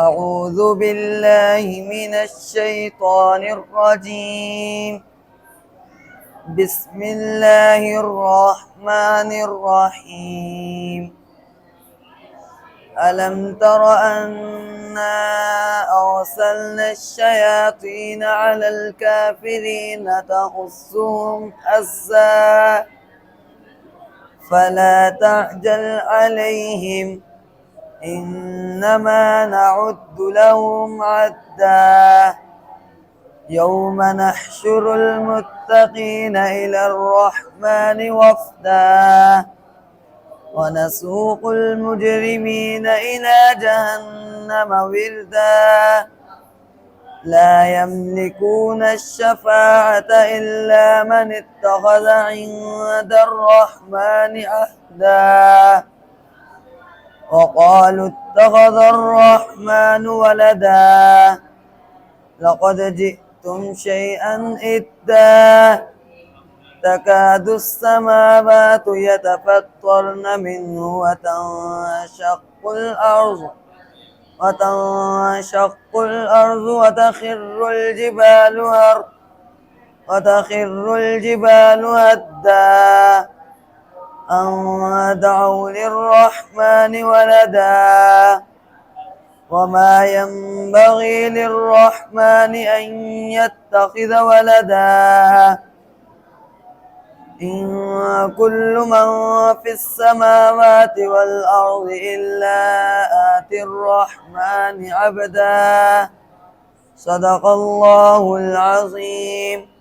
أعوذ بالله من الشيطان الرجيم. بسم الله الرحمن الرحيم. ألم تر أنا أرسلنا الشياطين على الكافرين تحسهم حسا فلا تعجل عليهم إنما نعد لهم عدا يوم نحشر المتقين إلى الرحمن وفدا ونسوق المجرمين إلى جهنم وردا لا يملكون الشفاعة إلا من اتخذ عند الرحمن عهدا وقالوا اتخذ الرحمن ولدا لقد جئتم شيئا إدا تكاد السماوات يتفطرن منه وتنشق الأرض وتخر الجبال هدا أن دعوا للرحمن ولدا وما ينبغي للرحمن أن يتخذ ولدا إن كل من في السماوات والأرض إلا آتي الرحمن عبدا صدق الله العظيم.